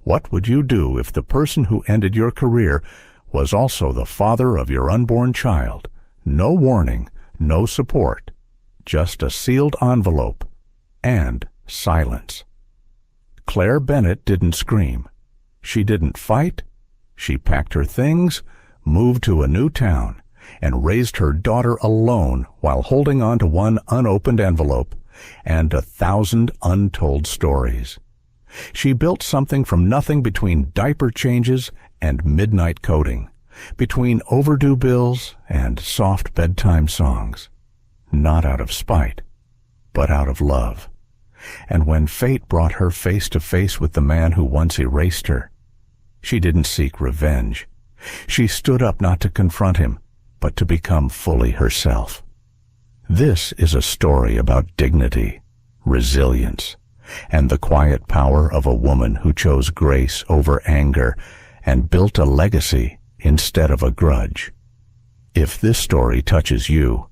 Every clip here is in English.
What would you do if the person who ended your career was also the father of your unborn child? No warning, no support, just a sealed envelope and silence. Claire Bennett didn't scream. She didn't fight. She packed her things, moved to a new town, and raised her daughter alone while holding on to one unopened envelope and 1,000 untold stories. She built something from nothing between diaper changes and midnight coding, between overdue bills and soft bedtime songs. Not out of spite, but out of love. And when fate brought her face to face with the man who once erased her, she didn't seek revenge. She stood up not to confront him, but to become fully herself. This is a story about dignity, resilience, and the quiet power of a woman who chose grace over anger and built a legacy instead of a grudge. If this story touches you,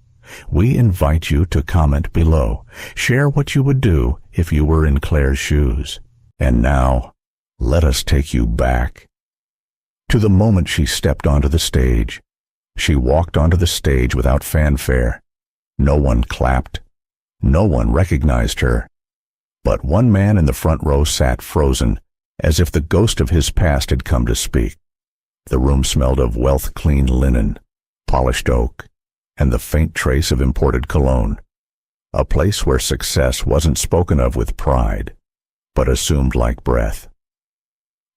we invite you to comment below. Share what you would do if you were in Claire's shoes. And now, let us take you back to the moment she stepped onto the stage. She walked onto the stage without fanfare. No one clapped. No one recognized her. But one man in the front row sat frozen, as if the ghost of his past had come to speak. The room smelled of wealth-clean linen, polished oak, and the faint trace of imported cologne. A place where success wasn't spoken of with pride, but assumed like breath.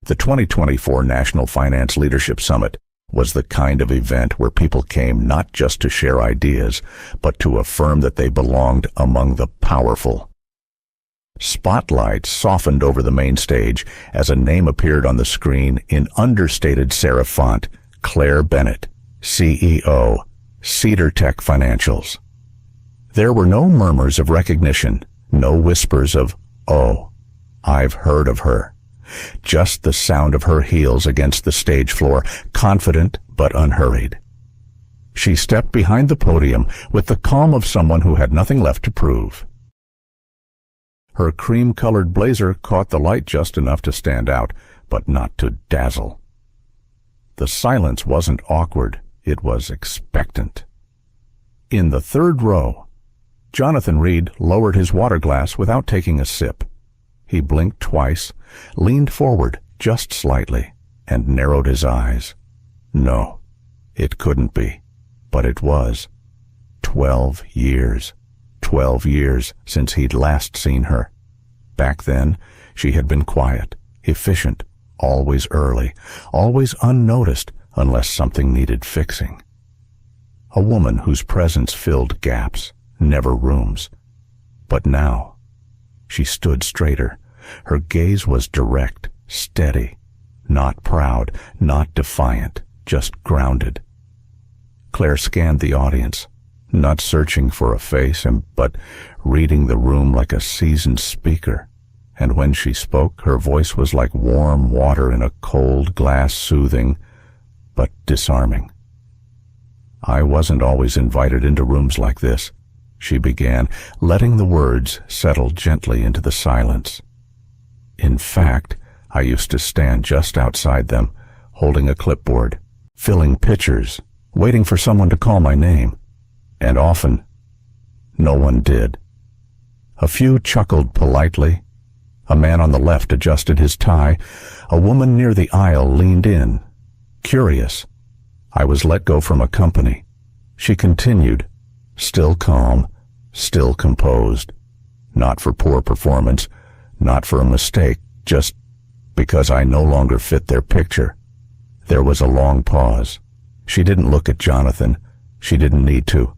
The 2024 National Finance Leadership Summit was the kind of event where people came not just to share ideas, but to affirm that they belonged among the powerful. Spotlights softened over the main stage as a name appeared on the screen in understated serif font: Claire Bennett, CEO, Cedar Tech Financials. There were no murmurs of recognition, no whispers of, "Oh, I've heard of her." Just the sound of her heels against the stage floor, confident but unhurried. She stepped behind the podium with the calm of someone who had nothing left to prove. Her cream-colored blazer caught the light just enough to stand out, but not to dazzle. The silence wasn't awkward, it was expectant. In the third row, Jonathan Reed lowered his water glass without taking a sip. He blinked twice, leaned forward just slightly, and narrowed his eyes. No, it couldn't be, but it was. 12 years. 12 years since he'd last seen her. Back then, she had been quiet, efficient, always early, always unnoticed unless something needed fixing. A woman whose presence filled gaps, never rooms. But now, she stood straighter. Her gaze was direct, steady, not proud, not defiant, just grounded. Claire scanned the audience, not searching for a face, but reading the room like a seasoned speaker. And when she spoke, her voice was like warm water in a cold glass, soothing, but disarming. "I wasn't always invited into rooms like this," she began, letting the words settle gently into the silence. "In fact, I used to stand just outside them, holding a clipboard, filling pictures, waiting for someone to call my name. And often, no one did. A few chuckled politely. A man on the left adjusted his tie. A woman near the aisle leaned in, curious. I was let go from a company." She continued, still calm, still composed. "Not for poor performance, not for a mistake, just because I no longer fit their picture." There was a long pause. She didn't look at Jonathan. She didn't need to.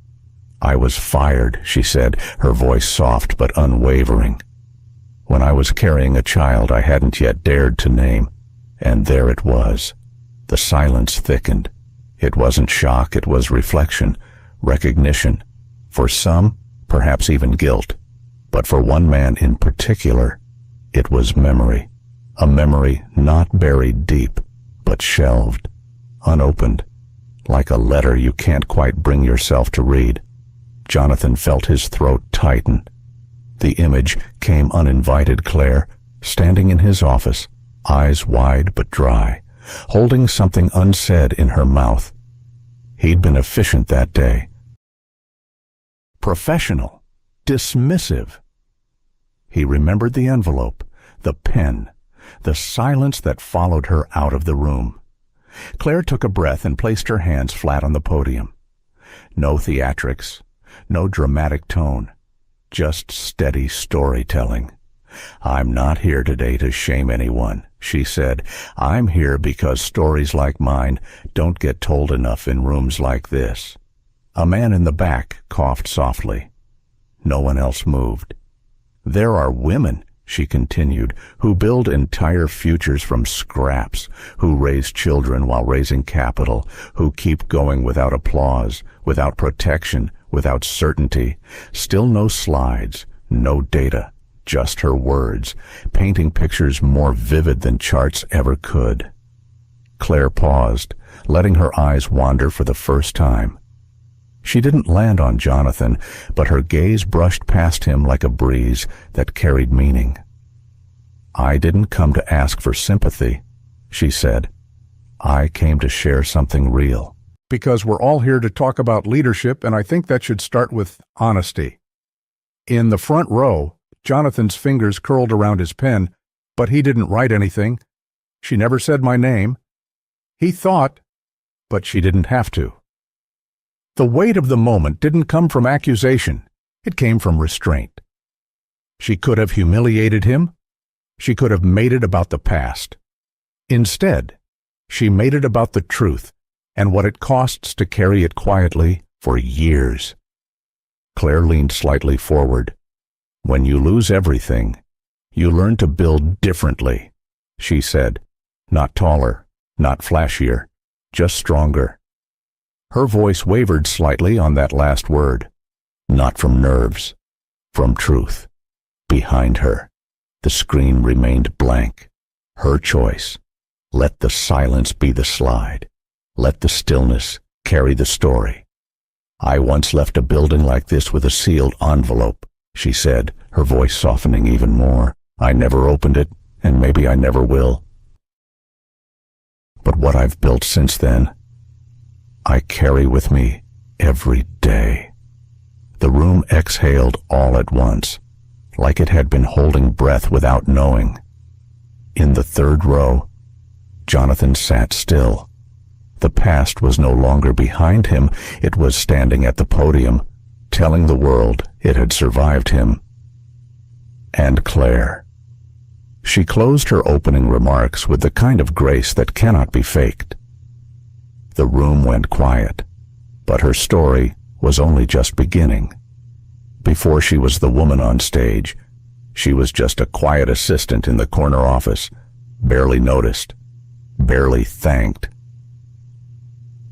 "I was fired," she said, her voice soft but unwavering. "When I was carrying a child I hadn't yet dared to name. And there it was." The silence thickened. It wasn't shock, it was reflection, recognition. For some, perhaps even guilt. But for one man in particular, it was memory. A memory not buried deep, but shelved, unopened, like a letter you can't quite bring yourself to read. Jonathan felt his throat tighten. The image came uninvited: Claire, standing in his office, eyes wide but dry, holding something unsaid in her mouth. He'd been efficient that day. Professional. Dismissive. He remembered the envelope, the pen, the silence that followed her out of the room. Claire took a breath and placed her hands flat on the podium. No theatrics, no dramatic tone, just steady storytelling. "I'm not here today to shame anyone," she said. "I'm here because stories like mine don't get told enough in rooms like this." A man in the back coughed softly. No one else moved. "There are women," she continued, "who build entire futures from scraps, who raise children while raising capital, who keep going without applause, without protection, without certainty. Still no slides, no data, just her words, painting pictures more vivid than charts ever could." Claire paused, letting her eyes wander for the first time. She didn't land on Jonathan, but her gaze brushed past him like a breeze that carried meaning. "I didn't come to ask for sympathy," she said. "I came to share something real." Because we're all here to talk about leadership, and I think that should start with honesty. In the front row, Jonathan's fingers curled around his pen, but he didn't write anything. She never said my name. He thought, but she didn't have to. The weight of the moment didn't come from accusation. It came from restraint. She could have humiliated him. She could have made it about the past. Instead, she made it about the truth and what it costs to carry it quietly for years. Claire leaned slightly forward. "When you lose everything, you learn to build differently," she said. "Not taller, not flashier, just stronger." Her voice wavered slightly on that last word. Not from nerves, from truth. Behind her, the screen remained blank. Her choice. Let the silence be the slide. Let the stillness carry the story. "I once left a building like this with a sealed envelope," she said, her voice softening even more. "I never opened it, and maybe I never will. But what I've built since then, I carry with me every day." The room exhaled all at once, like it had been holding breath without knowing. In the third row, Jonathan sat still. The past was no longer behind him. It was standing at the podium, telling the world it had survived him. And Claire. She closed her opening remarks with the kind of grace that cannot be faked. The room went quiet, but her story was only just beginning. Before she was the woman on stage, she was just a quiet assistant in the corner office, barely noticed, barely thanked.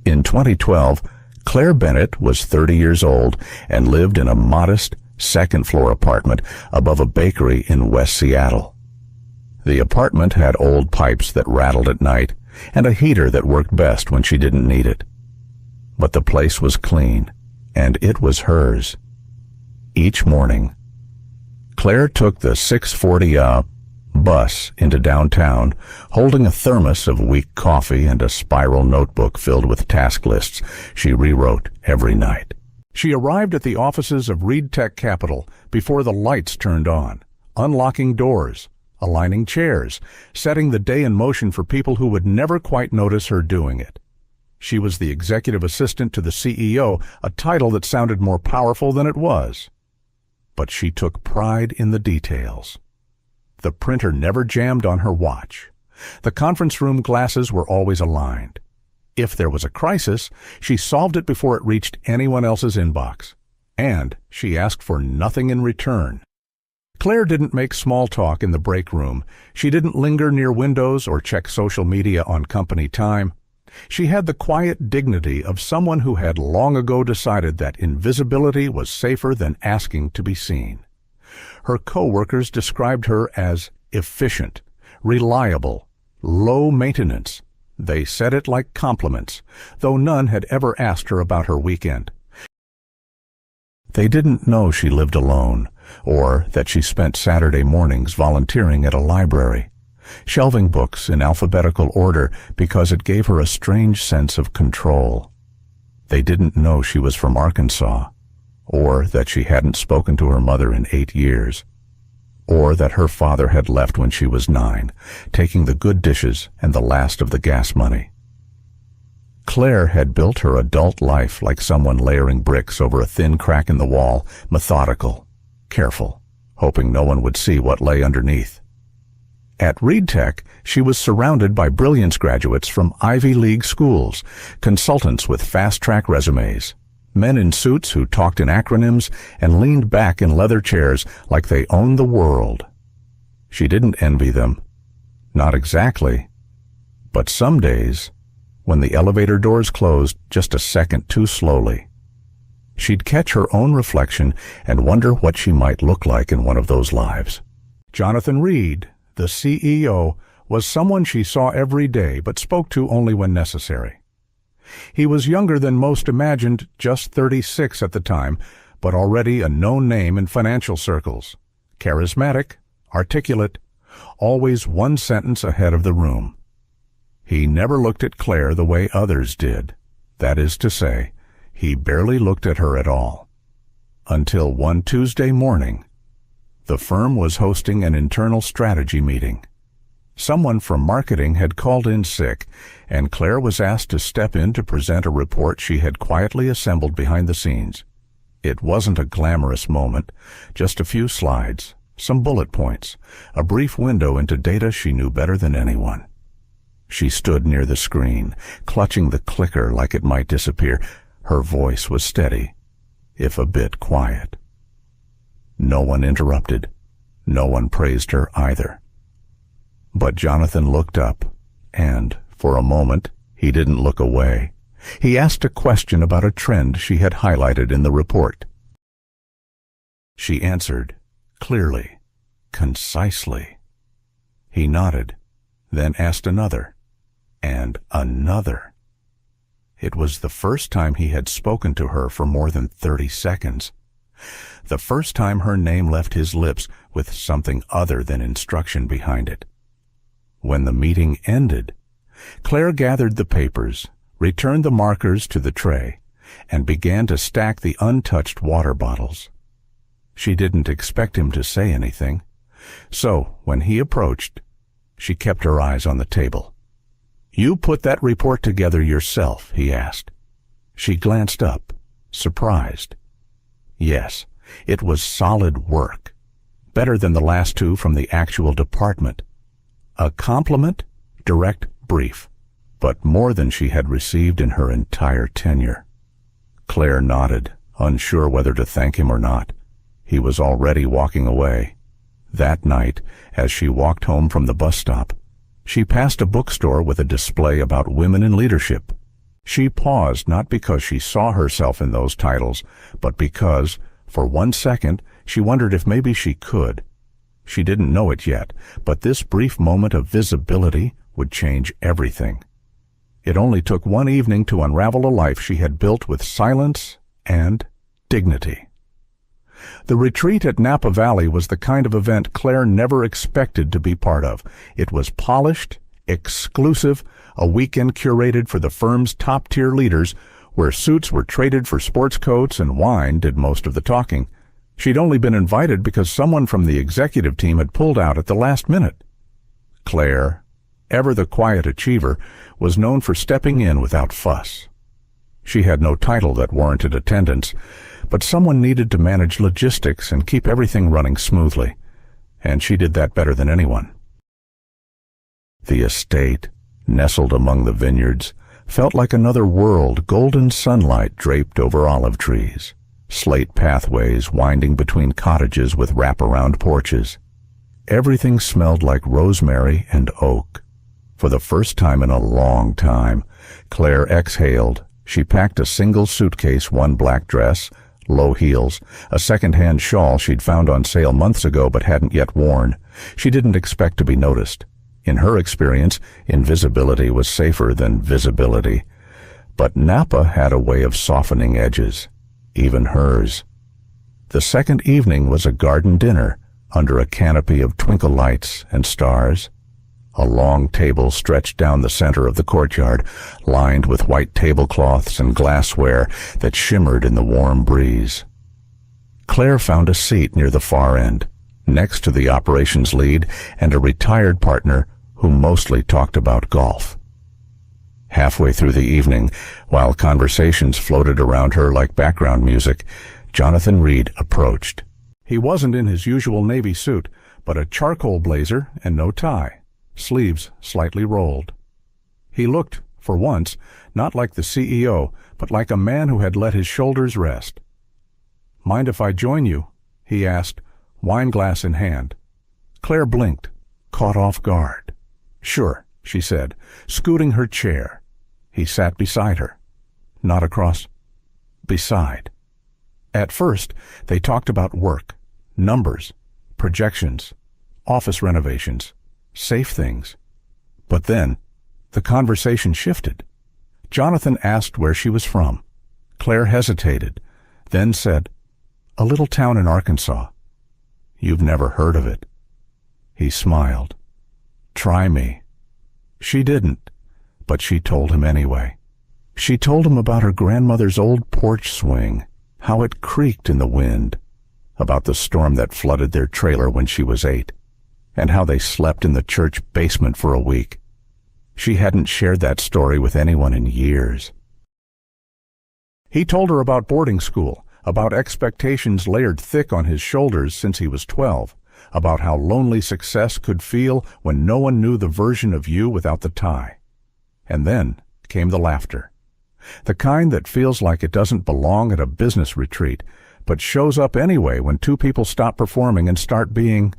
In 2012, Claire Bennett was 30 years old and lived in a modest second-floor apartment above a bakery in West Seattle. The apartment had old pipes that rattled at night and a heater that worked best when she didn't need it. But the place was clean, and it was hers. Each morning, Claire took the 6:40 bus into downtown, holding a thermos of weak coffee and a spiral notebook filled with task lists she rewrote every night. She arrived at the offices of Reed Tech Capital before the lights turned on, unlocking doors, aligning chairs, setting the day in motion for people who would never quite notice her doing it. She was the executive assistant to the CEO, a title that sounded more powerful than it was. But she took pride in the details. The printer never jammed on her watch. The conference room glasses were always aligned. If there was a crisis, she solved it before it reached anyone else's inbox. And she asked for nothing in return. Claire didn't make small talk in the break room. She didn't linger near windows or check social media on company time. She had the quiet dignity of someone who had long ago decided that invisibility was safer than asking to be seen. Her co-workers described her as efficient, reliable, low maintenance. They said it like compliments, though none had ever asked her about her weekend. They didn't know she lived alone, or that she spent Saturday mornings volunteering at a library. shelving books in alphabetical order because it gave her a strange sense of control. They didn't know she was from Arkansas, or that she hadn't spoken to her mother in 8 years, or that her father had left when she was 9, taking the good dishes and the last of the gas money. Claire had built her adult life like someone layering bricks over a thin crack in the wall, methodical, careful, hoping no one would see what lay underneath. At Reed Tech, she was surrounded by brilliance graduates from Ivy League schools, consultants with fast-track resumes, men in suits who talked in acronyms and leaned back in leather chairs like they owned the world. She didn't envy them. Not exactly. But some days, when the elevator doors closed just a second too slowly, she'd catch her own reflection and wonder what she might look like in one of those lives. Jonathan Reed, the CEO, was someone she saw every day but spoke to only when necessary. He was younger than most imagined, just 36 at the time, but already a known name in financial circles. Charismatic, articulate, always one sentence ahead of the room. He never looked at Claire the way others did. That is to say, he barely looked at her at all. Until one Tuesday morning, the firm was hosting an internal strategy meeting. Someone from marketing had called in sick, and Claire was asked to step in to present a report she had quietly assembled behind the scenes. It wasn't a glamorous moment, just a few slides, some bullet points, a brief window into data she knew better than anyone. She stood near the screen, clutching the clicker like it might disappear. Her voice was steady, if a bit quiet. No one interrupted. No one praised her either. But Jonathan looked up, and, for a moment, he didn't look away. He asked a question about a trend she had highlighted in the report. She answered, clearly, concisely. He nodded, then asked another, and another. It was the first time he had spoken to her for more than 30 seconds. The first time her name left his lips with something other than instruction behind it. When the meeting ended, Claire gathered the papers, returned the markers to the tray, and began to stack the untouched water bottles. She didn't expect him to say anything, so when he approached, she kept her eyes on the table. "You put that report together yourself?" he asked. She glanced up, surprised. Yes, it was solid work, better than the last two from the actual department. A compliment, direct, brief, but more than she had received in her entire tenure. Claire nodded, unsure whether to thank him or not. He was already walking away. That night, as she walked home from the bus stop, she passed a bookstore with a display about women in leadership. She paused not because she saw herself in those titles, but because, for 1 second, she wondered if maybe she could. She didn't know it yet, but this brief moment of visibility would change everything. It only took one evening to unravel a life she had built with silence and dignity. The retreat at Napa Valley was the kind of event Claire never expected to be part of. It was polished, exclusive, a weekend curated for the firm's top-tier leaders, where suits were traded for sports coats and wine did most of the talking. She'd only been invited because someone from the executive team had pulled out at the last minute. Claire, ever the quiet achiever, was known for stepping in without fuss. She had no title that warranted attendance, but someone needed to manage logistics and keep everything running smoothly, and she did that better than anyone. The estate, nestled among the vineyards, felt like another world, golden sunlight draped over olive trees, slate pathways winding between cottages with wraparound porches. Everything smelled like rosemary and oak. For the first time in a long time, Claire exhaled. She packed a single suitcase, one black dress, low heels, a second-hand shawl she'd found on sale months ago but hadn't yet worn. She didn't expect to be noticed. In her experience, invisibility was safer than visibility. But Napa had a way of softening edges, even hers. The second evening was a garden dinner under a canopy of twinkle lights and stars. A long table stretched down the center of the courtyard, lined with white tablecloths and glassware that shimmered in the warm breeze. Claire found a seat near the far end, next to the operations lead and a retired partner who mostly talked about golf. Halfway through the evening, while conversations floated around her like background music, Jonathan Reed approached. He wasn't in his usual Navy suit, but a charcoal blazer and no tie, sleeves slightly rolled. He looked, for once, not like the CEO, but like a man who had let his shoulders rest. "Mind if I join you?" he asked, wine glass in hand. Claire blinked, caught off guard. "Sure," she said, scooting her chair. He sat beside her. Not across. Beside. At first, they talked about work, numbers, projections, office renovations, safe things. But then, the conversation shifted. Jonathan asked where she was from. Claire hesitated, then said, "A little town in Arkansas." "You've never heard of it." He smiled. "Try me." She didn't, but she told him anyway. She told him about her grandmother's old porch swing, how it creaked in the wind, about the storm that flooded their trailer when she was 8, and how they slept in the church basement for a week. She hadn't shared that story with anyone in years. He told her about boarding school, about expectations layered thick on his shoulders since he was 12, about how lonely success could feel when no one knew the version of you without the tie. And then came the laughter. The kind that feels like it doesn't belong at a business retreat, but shows up anyway when two people stop performing and start being.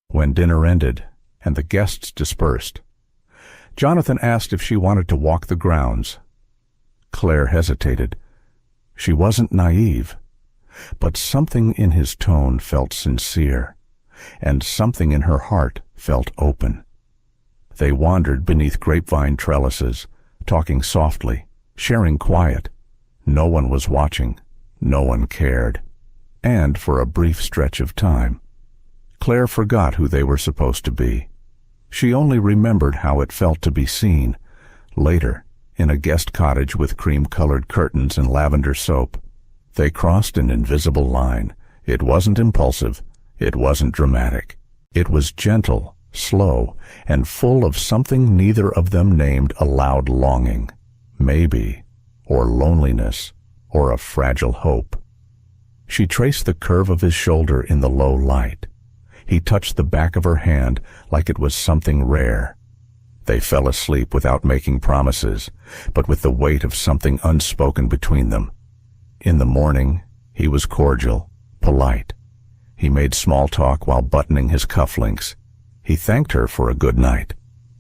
When dinner ended and the guests dispersed, Jonathan asked if she wanted to walk the grounds. Claire hesitated. She wasn't naive, but something in his tone felt sincere, and something in her heart felt open. They wandered beneath grapevine trellises, talking softly, sharing quiet. No one was watching. No one cared. And for a brief stretch of time, Claire forgot who they were supposed to be. She only remembered how it felt to be seen. Later, in a guest cottage with cream-colored curtains and lavender soap, they crossed an invisible line. It wasn't impulsive. It wasn't dramatic. It was gentle, slow, and full of something neither of them named aloud: longing, maybe, or loneliness, or a fragile hope. She traced the curve of his shoulder in the low light. He touched the back of her hand like it was something rare. They fell asleep without making promises, but with the weight of something unspoken between them. In the morning, he was cordial, polite. He made small talk while buttoning his cufflinks. He thanked her for a good night,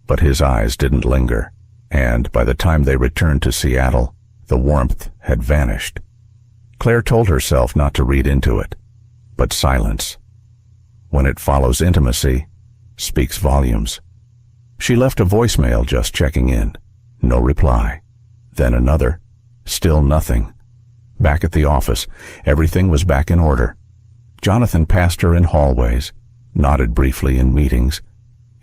but his eyes didn't linger, and by the time they returned to Seattle, the warmth had vanished. Claire told herself not to read into it, but silence, when it follows intimacy, speaks volumes. She left a voicemail just checking in. No reply. Then another. Still nothing. Back at the office, everything was back in order. Jonathan passed her in hallways, nodded briefly in meetings.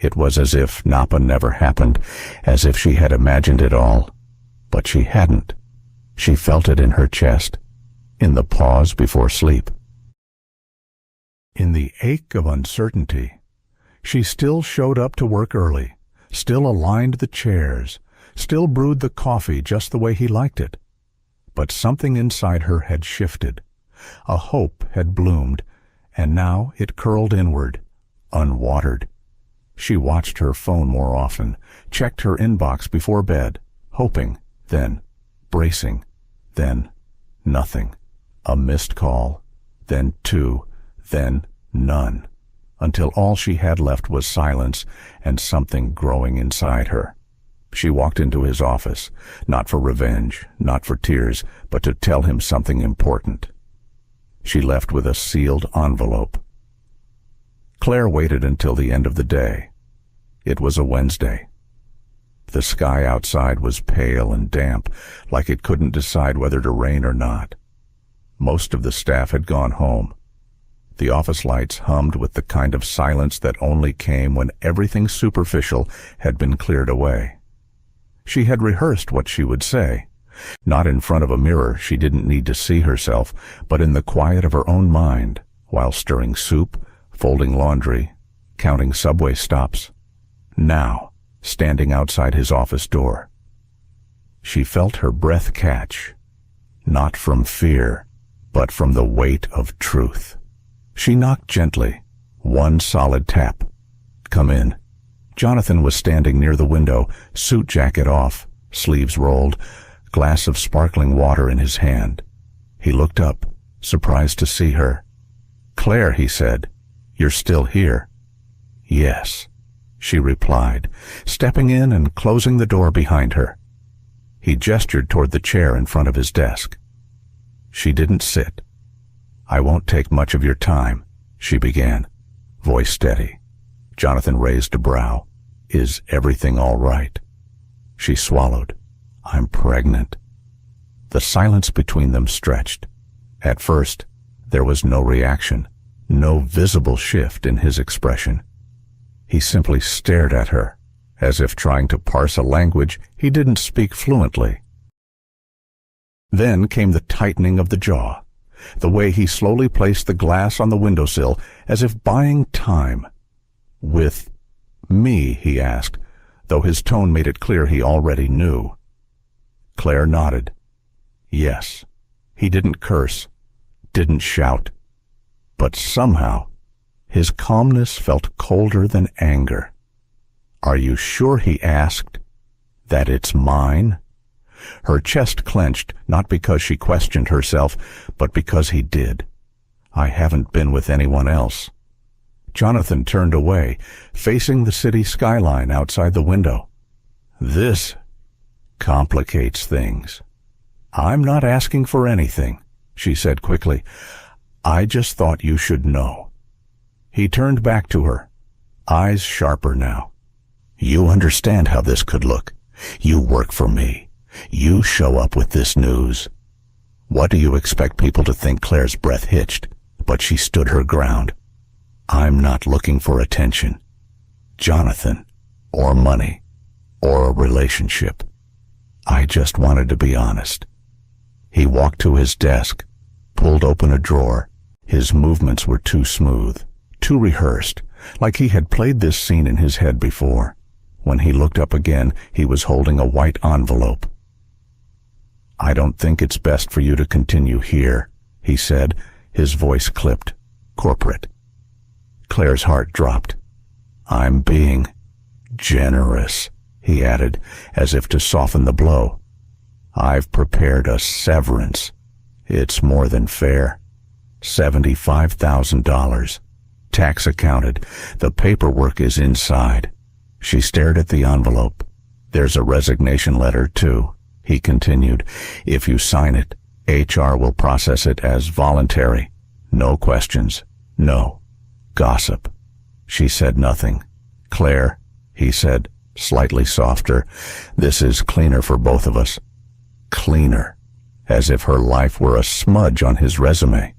It was as if Napa never happened, as if she had imagined it all. But she hadn't. She felt it in her chest, in the pause before sleep. In the ache of uncertainty, she still showed up to work early, still aligned the chairs, still brewed the coffee just the way he liked it. But something inside her had shifted. A hope had bloomed, and now it curled inward, unwatered. She watched her phone more often, checked her inbox before bed, hoping, then bracing, then nothing. A missed call, then 2, then none, until all she had left was silence and something growing inside her. She walked into his office, not for revenge, not for tears, but to tell him something important. She left with a sealed envelope. Claire waited until the end of the day. It was a Wednesday. The sky outside was pale and damp, like it couldn't decide whether to rain or not. Most of the staff had gone home. The office lights hummed with the kind of silence that only came when everything superficial had been cleared away. She had rehearsed what she would say. Not in front of a mirror, she didn't need to see herself, but in the quiet of her own mind, while stirring soup, folding laundry, counting subway stops. Now, standing outside his office door. She felt her breath catch, not from fear, but from the weight of truth. She knocked gently, one solid tap. "Come in." Jonathan was standing near the window, suit jacket off, sleeves rolled, glass of sparkling water in his hand. He looked up, surprised to see her. "Claire," he said, "you're still here?" "Yes," she replied, stepping in and closing the door behind her. He gestured toward the chair in front of his desk. She didn't sit. "I won't take much of your time," she began, voice steady. Jonathan raised a brow. "Is everything all right?" She swallowed. "I'm pregnant." The silence between them stretched. At first, there was no reaction, no visible shift in his expression. He simply stared at her, as if trying to parse a language he didn't speak fluently. Then came the tightening of the jaw, the way he slowly placed the glass on the windowsill as if buying time. "With me?" he asked, though his tone made it clear he already knew. Claire nodded. Yes. He didn't curse, didn't shout. But somehow, his calmness felt colder than anger. "Are you sure," he asked, "that it's mine?" Her chest clenched, not because she questioned herself, but because he did. "I haven't been with anyone else." Jonathan turned away, facing the city skyline outside the window. "This complicates things." "I'm not asking for anything," she said quickly. "I just thought you should know." He turned back to her, eyes sharper now. "You understand how this could look. You work for me. You show up with this news. What do you expect people to think?" Claire's breath hitched, but she stood her ground. "I'm not looking for attention, Jonathan, or money, or a relationship. I just wanted to be honest." He walked to his desk, pulled open a drawer. His movements were too smooth, too rehearsed, like he had played this scene in his head before. When he looked up again, he was holding a white envelope. "I don't think it's best for you to continue here," he said, his voice clipped, corporate. Claire's heart dropped. "I'm being generous," he added, as if to soften the blow. "I've prepared a severance. It's more than fair. $75,000. Tax accounted. The paperwork is inside." She stared at the envelope. "There's a resignation letter, too," he continued. "If you sign it, HR will process it as voluntary. No questions. No gossip." She said nothing. "Claire," he said, slightly softer, "this is cleaner for both of us." Cleaner, as if her life were a smudge on his resume.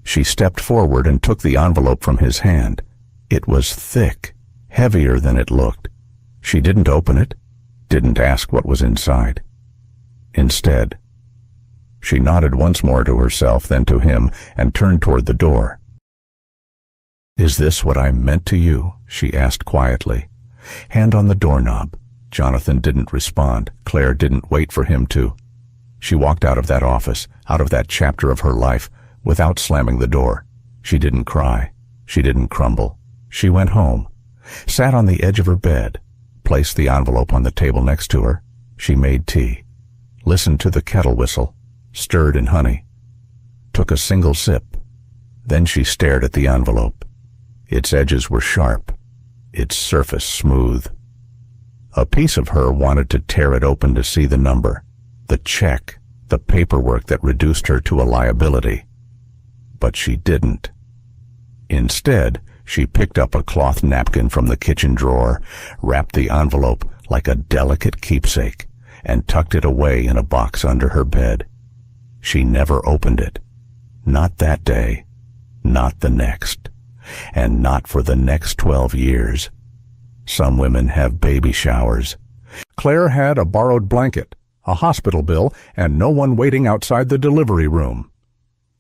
She stepped forward and took the envelope from his hand. It was thick, heavier than it looked. She didn't open it, didn't ask what was inside. Instead, she nodded once more to herself, then to him, and turned toward the door. "Is this what I meant to you?" she asked quietly. Hand on the doorknob. Jonathan didn't respond. Claire didn't wait for him to. She walked out of that office, out of that chapter of her life, without slamming the door. She didn't cry. She didn't crumble. She went home, sat on the edge of her bed, placed the envelope on the table next to her. She made tea, listened to the kettle whistle, stirred in honey, took a single sip. Then she stared at the envelope. Its edges were sharp, its surface smooth. A piece of her wanted to tear it open to see the number, the check, the paperwork that reduced her to a liability. But she didn't. Instead, she picked up a cloth napkin from the kitchen drawer, wrapped the envelope like a delicate keepsake, and tucked it away in a box under her bed. She never opened it. Not that day. Not the next. And not for the next 12 years. Some women have baby showers. Claire had a borrowed blanket, a hospital bill, and no one waiting outside the delivery room.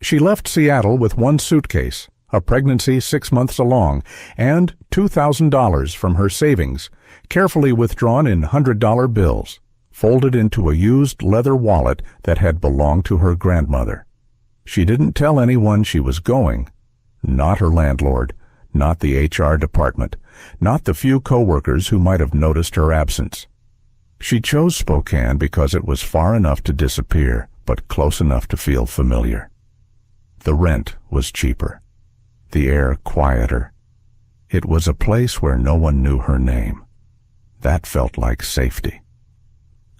She left Seattle with one suitcase, a pregnancy 6 months along, and $2,000 from her savings, carefully withdrawn in $100 bills, folded into a used leather wallet that had belonged to her grandmother. She didn't tell anyone she was going. Not her landlord, not the HR department, not the few coworkers who might have noticed her absence. She chose Spokane because it was far enough to disappear, but close enough to feel familiar. The rent was cheaper, the air quieter. It was a place where no one knew her name. That felt like safety.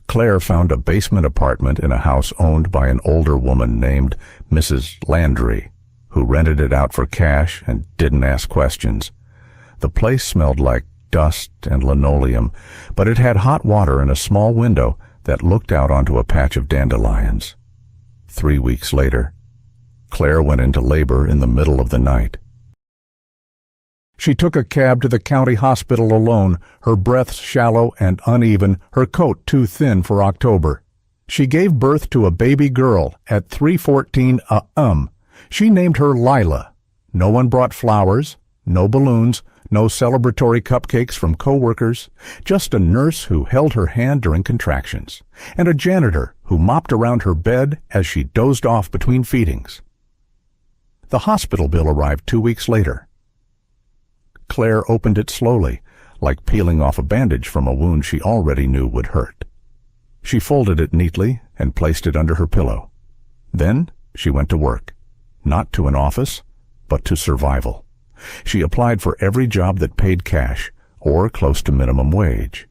Claire found a basement apartment in a house owned by an older woman named Mrs. Landry, who rented it out for cash and didn't ask questions. The place smelled like dust and linoleum, but it had hot water and a small window that looked out onto a patch of dandelions. 3 weeks later, Claire went into labor in the middle of the night. She took a cab to the county hospital alone, her breaths shallow and uneven, her coat too thin for October. She gave birth to a baby girl at 3:14 a.m. She named her Lila. No one brought flowers, no balloons, no celebratory cupcakes from coworkers, just a nurse who held her hand during contractions, and a janitor who mopped around her bed as she dozed off between feedings. The hospital bill arrived 2 weeks later. Claire opened it slowly, like peeling off a bandage from a wound she already knew would hurt. She folded it neatly and placed it under her pillow. Then she went to work, not to an office, but to survival. She applied for every job that paid cash or close to minimum wage.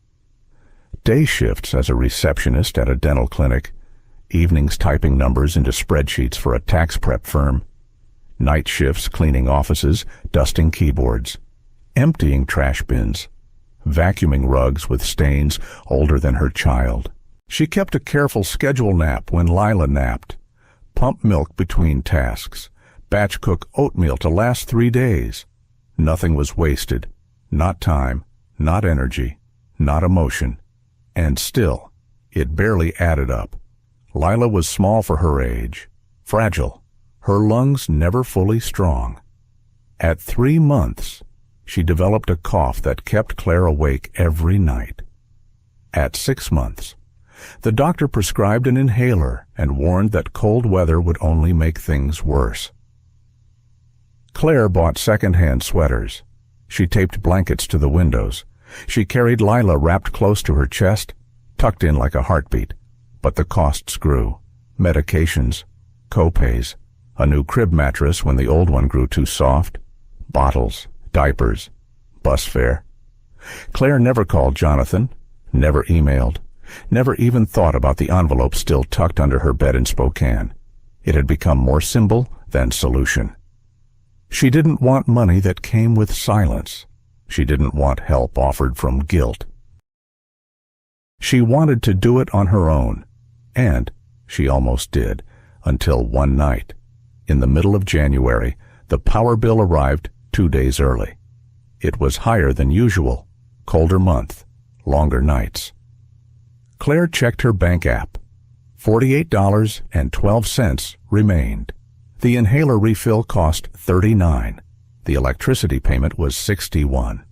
Day shifts as a receptionist at a dental clinic, evenings typing numbers into spreadsheets for a tax prep firm, night shifts cleaning offices, dusting keyboards, emptying trash bins, vacuuming rugs with stains older than her child. She kept a careful schedule nap when Lila napped, pump milk between tasks, batch cook oatmeal to last 3 days. Nothing was wasted, not time, not energy, not emotion. And still, it barely added up. Lila was small for her age, fragile, her lungs never fully strong. At 3 months, she developed a cough that kept Claire awake every night. At 6 months, the doctor prescribed an inhaler and warned that cold weather would only make things worse. Claire bought second-hand sweaters. She taped blankets to the windows. She carried Lila wrapped close to her chest, tucked in like a heartbeat. But the costs grew. Medications, co-pays, a new crib mattress when the old one grew too soft, bottles, diapers, bus fare. Claire never called Jonathan, never emailed, never even thought about the envelope still tucked under her bed in Spokane. It had become more symbol than solution. She didn't want money that came with silence. She didn't want help offered from guilt. She wanted to do it on her own, and she almost did, until one night. In the middle of January, the power bill arrived 2 days early. It was higher than usual, colder month, longer nights. Claire checked her bank app. $48.12 remained. The inhaler refill cost $39. The electricity payment was $61.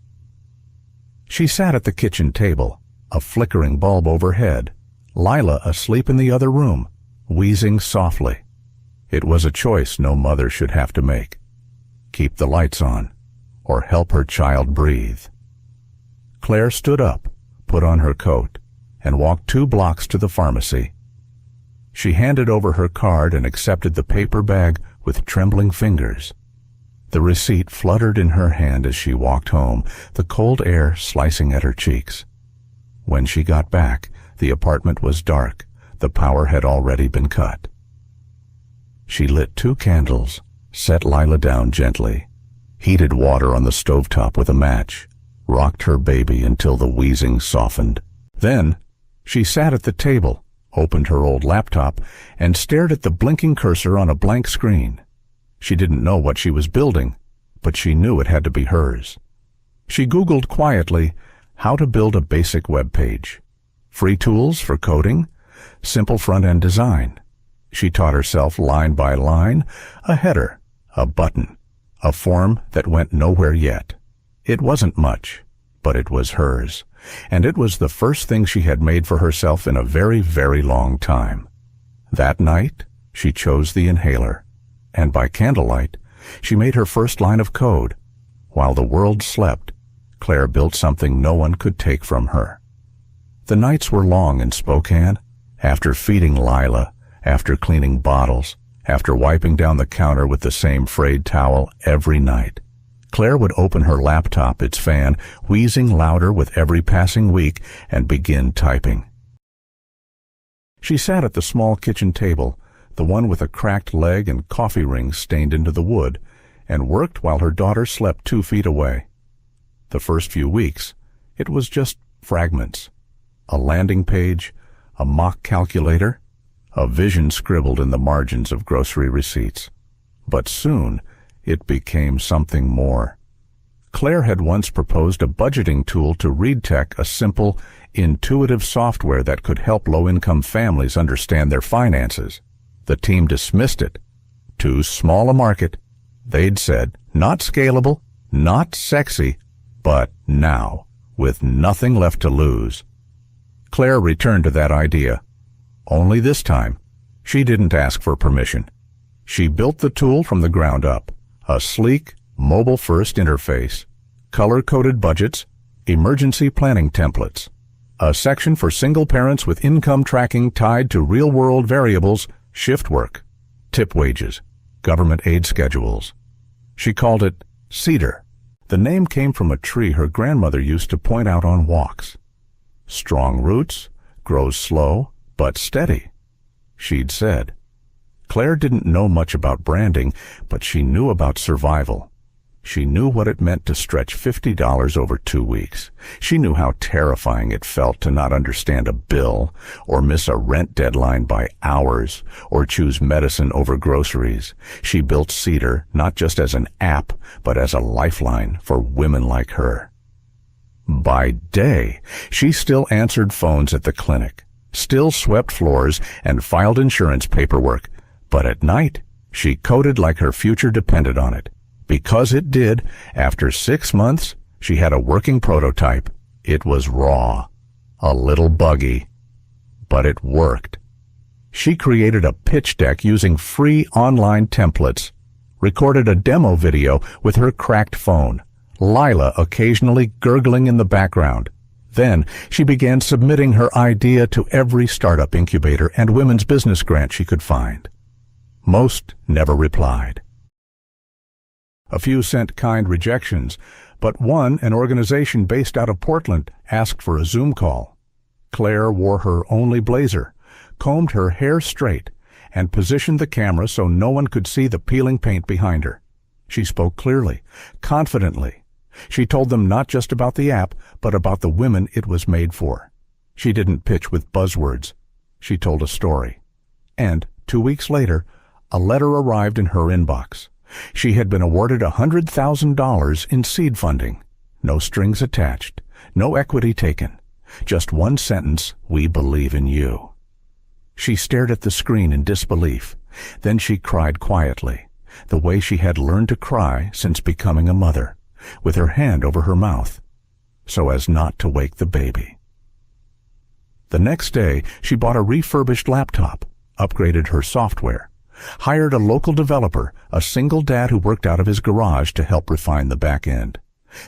She sat at the kitchen table, a flickering bulb overhead, Lila asleep in the other room, wheezing softly. It was a choice no mother should have to make. Keep the lights on, or help her child breathe. Claire stood up, put on her coat, and walked 2 blocks to the pharmacy. She handed over her card and accepted the paper bag with trembling fingers. The receipt fluttered in her hand as she walked home, the cold air slicing at her cheeks. When she got back, the apartment was dark. The power had already been cut. She lit 2 candles, set Lila down gently, heated water on the stovetop with a match, rocked her baby until the wheezing softened. Then, she sat at the table, opened her old laptop, and stared at the blinking cursor on a blank screen. She didn't know what she was building, but she knew it had to be hers. She Googled quietly how to build a basic web page. Free tools for coding, simple front-end design. She taught herself line by line, a header, a button, a form that went nowhere yet. It wasn't much, but it was hers, and it was the first thing she had made for herself in a very, very long time. That night, she chose the inhaler, and by candlelight, she made her first line of code. While the world slept, Claire built something no one could take from her. The nights were long in Spokane. After feeding Lila, after cleaning bottles, after wiping down the counter with the same frayed towel every night, Claire would open her laptop, its fan wheezing louder with every passing week, and begin typing. She sat at the small kitchen table, the one with a cracked leg and coffee rings stained into the wood, and worked while her daughter slept 2 feet away. The first few weeks, it was just fragments. A landing page, a mock calculator, a vision scribbled in the margins of grocery receipts. But soon, it became something more. Claire had once proposed a budgeting tool to ReadTech, a simple, intuitive software that could help low-income families understand their finances. The team dismissed it. Too small a market. They'd said, not scalable, not sexy, but now, with nothing left to lose. Claire returned to that idea. Only this time, she didn't ask for permission. She built the tool from the ground up. A sleek, mobile-first interface, color-coded budgets, emergency planning templates, a section for single parents with income tracking tied to real-world variables, shift work, tip wages, government aid schedules. She called it Cedar. The name came from a tree her grandmother used to point out on walks. Strong roots, grows slow, but steady, she'd said. Claire didn't know much about branding, but she knew about survival. She knew what it meant to stretch $50 over 2 weeks. She knew how terrifying it felt to not understand a bill, or miss a rent deadline by hours, or choose medicine over groceries. She built Cedar not just as an app, but as a lifeline for women like her. By day, she still answered phones at the clinic, still swept floors and filed insurance paperwork. But at night, she coded like her future depended on it. Because it did, after 6 months, she had a working prototype. It was raw, a little buggy, but it worked. She created a pitch deck using free online templates, recorded a demo video with her cracked phone, Lila occasionally gurgling in the background. Then she began submitting her idea to every startup incubator and women's business grant she could find. Most never replied. A few sent kind rejections, but one, an organization based out of Portland, asked for a Zoom call. Claire wore her only blazer, combed her hair straight, and positioned the camera so no one could see the peeling paint behind her. She spoke clearly, confidently. She told them not just about the app, but about the women it was made for. She didn't pitch with buzzwords. She told a story. And 2 weeks later, a letter arrived in her inbox. She had been awarded $100,000 in seed funding. No strings attached, no equity taken. Just one sentence, "We believe in you." She stared at the screen in disbelief. Then she cried quietly, the way she had learned to cry since becoming a mother, with her hand over her mouth, so as not to wake the baby. The next day, she bought a refurbished laptop, upgraded her software, hired a local developer, a single dad who worked out of his garage to help refine the back end.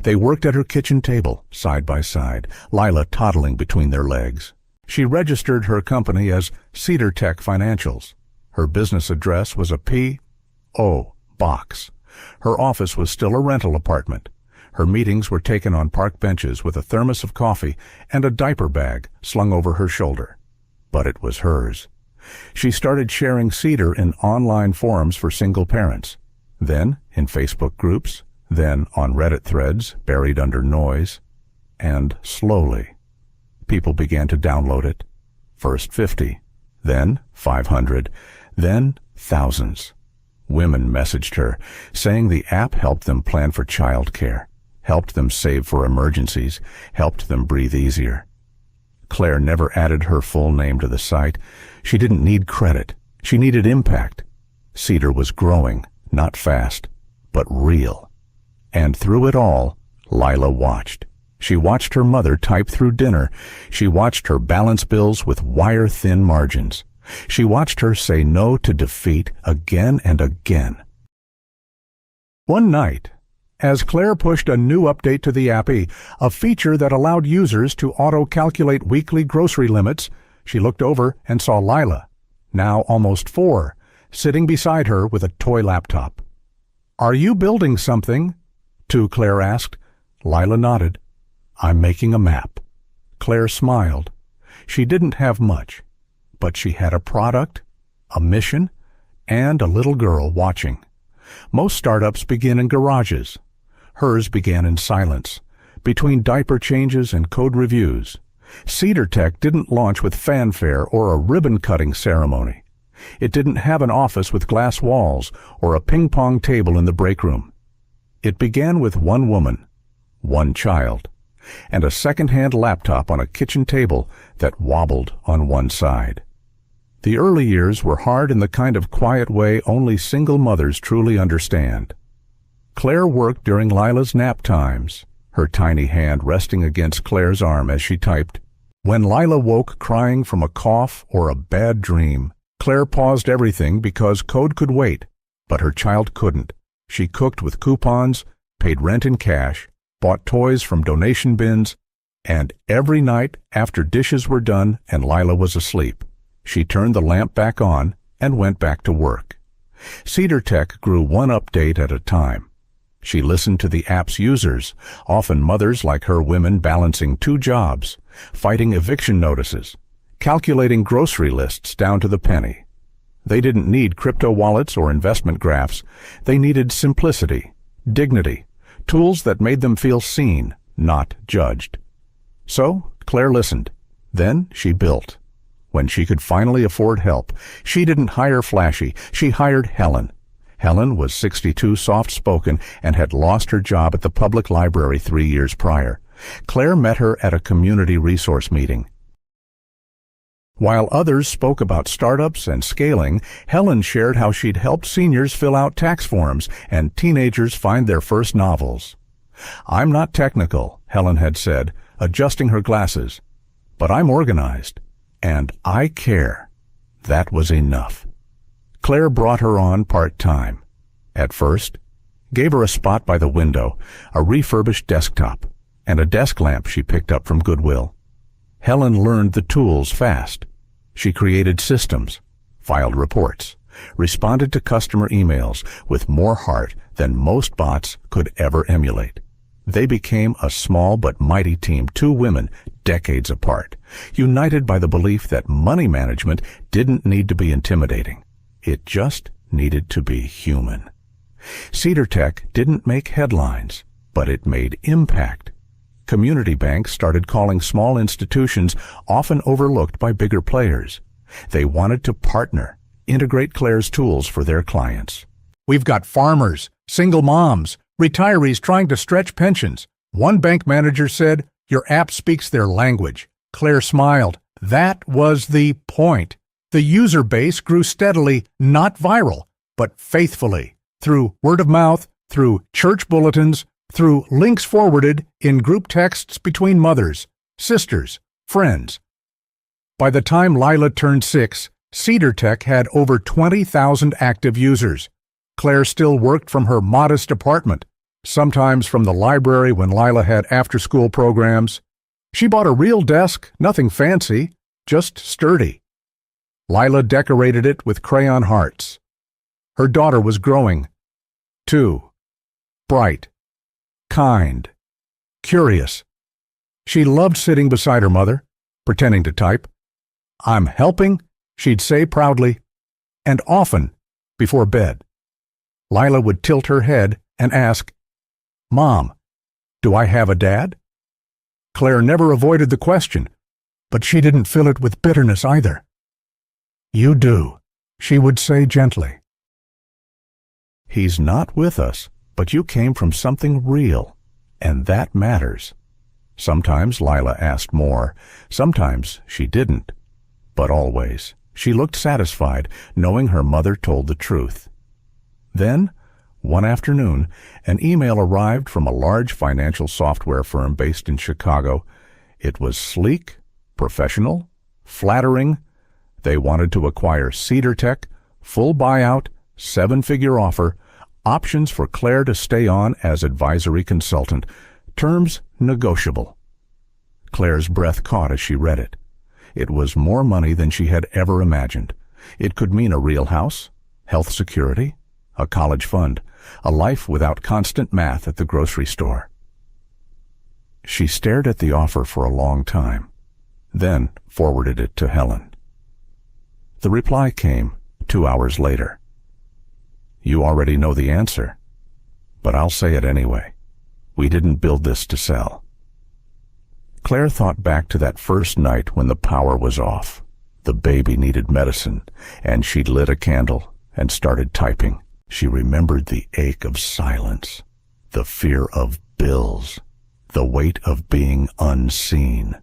They worked at her kitchen table, side by side, Lila toddling between their legs. She registered her company as Cedar Tech Financials. Her business address was a P.O. box. Her office was still a rental apartment. Her meetings were taken on park benches with a thermos of coffee and a diaper bag slung over her shoulder. But it was hers. She started sharing Cedar in online forums for single parents, then in Facebook groups, then on Reddit threads buried under noise, and slowly, people began to download it. First 50, then 500, then thousands. Women messaged her, saying the app helped them plan for childcare, helped them save for emergencies, helped them breathe easier. Claire never added her full name to the site. She didn't need credit. She needed impact. Cedar was growing, not fast, but real. And through it all, Lila watched. She watched her mother type through dinner. She watched her balance bills with wire-thin margins. She watched her say no to defeat again and again. One night, as Claire pushed a new update to the app, a feature that allowed users to auto-calculate weekly grocery limits, she looked over and saw Lila, now almost 4, sitting beside her with a toy laptop. "Are you building something?" Claire asked. Lila nodded. "I'm making a map." Claire smiled. She didn't have much, but she had a product, a mission, and a little girl watching. Most startups begin in garages. Hers began in silence, between diaper changes and code reviews. Cedar Tech didn't launch with fanfare or a ribbon-cutting ceremony. It didn't have an office with glass walls or a ping-pong table in the break room. It began with one woman, one child, and a second-hand laptop on a kitchen table that wobbled on one side. The early years were hard in the kind of quiet way only single mothers truly understand. Claire worked during Lila's nap times, her tiny hand resting against Claire's arm as she typed. When Lila woke crying from a cough or a bad dream, Claire paused everything because code could wait, but her child couldn't. She cooked with coupons, paid rent in cash, bought toys from donation bins, and every night after dishes were done and Lila was asleep, she turned the lamp back on and went back to work. Cedar Tech grew one update at a time. She listened to the app's users, often mothers like her, women balancing 2 jobs, fighting eviction notices, calculating grocery lists down to the penny. They didn't need crypto wallets or investment graphs. They needed simplicity, dignity, tools that made them feel seen, not judged. So Claire listened. Then she built. When she could finally afford help, she didn't hire flashy. She hired Helen. Helen was 62, soft-spoken, and had lost her job at the public library 3 years prior. Claire met her at a community resource meeting. While others spoke about startups and scaling, Helen shared how she'd helped seniors fill out tax forms and teenagers find their first novels. "I'm not technical," Helen had said, adjusting her glasses, "but I'm organized. And I care." That was enough. Claire brought her on part-time. At first, gave her a spot by the window, a refurbished desktop, and a desk lamp she picked up from Goodwill. Helen learned the tools fast. She created systems, filed reports, responded to customer emails with more heart than most bots could ever emulate. They became a small but mighty team, 2 women, decades apart, united by the belief that money management didn't need to be intimidating. It just needed to be human. Cedar Tech didn't make headlines, but it made impact. Community banks started calling small institutions often overlooked by bigger players. They wanted to partner, integrate Claire's tools for their clients. "We've got farmers, single moms, retirees trying to stretch pensions." One bank manager said, "Your app speaks their language." Claire smiled. That was the point. The user base grew steadily, not viral, but faithfully, through word of mouth, through church bulletins, through links forwarded in group texts between mothers, sisters, friends. By the time Lila turned 6, Cedar Tech had over 20,000 active users. Claire still worked from her modest apartment, sometimes from the library when Lila had after-school programs. She bought a real desk, nothing fancy, just sturdy. Lila decorated it with crayon hearts. Her daughter was growing, too. Bright, kind, curious. She loved sitting beside her mother, pretending to type. "I'm helping," she'd say proudly, and often before bed. Lila would tilt her head and ask, "Mom, do I have a dad?" Claire never avoided the question, but she didn't fill it with bitterness either. "You do," she would say gently. He's not with us, but you came from something real, and that matters. Sometimes Lila asked more, sometimes she didn't, but always she looked satisfied, knowing her mother told the truth. Then, one afternoon, an email arrived from a large financial software firm based in Chicago. It was sleek, professional, flattering. They wanted to acquire Cedar Tech, full buyout, 7-figure offer, options for Claire to stay on as advisory consultant, terms negotiable. Claire's breath caught as she read it. It was more money than she had ever imagined. It could mean a real house, health security, a college fund, a life without constant math at the grocery store. She stared at the offer for a long time, then forwarded it to Helen. The reply came 2 hours later. You already know the answer, but I'll say it anyway. We didn't build this to sell. Claire thought back to that first night when the power was off. The baby needed medicine, and she lit a candle and started typing. She remembered the ache of silence, the fear of bills, the weight of being unseen.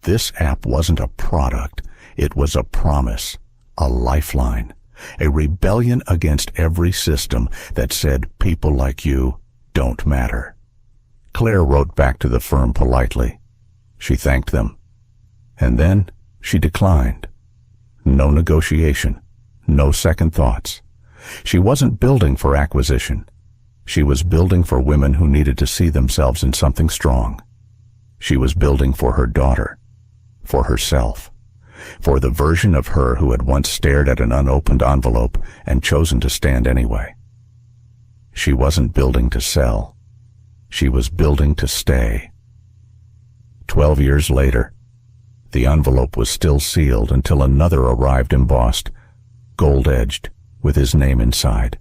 This app wasn't a product. It was a promise, a lifeline, a rebellion against every system that said people like you don't matter. Claire wrote back to the firm politely. She thanked them, and then she declined. No negotiation, no second thoughts. She wasn't building for acquisition. She was building for women who needed to see themselves in something strong. She was building for her daughter, for herself, for the version of her who had once stared at an unopened envelope and chosen to stand anyway. She wasn't building to sell. She was building to stay. 12 years later, the envelope was still sealed until another arrived embossed, gold-edged, with his name inside.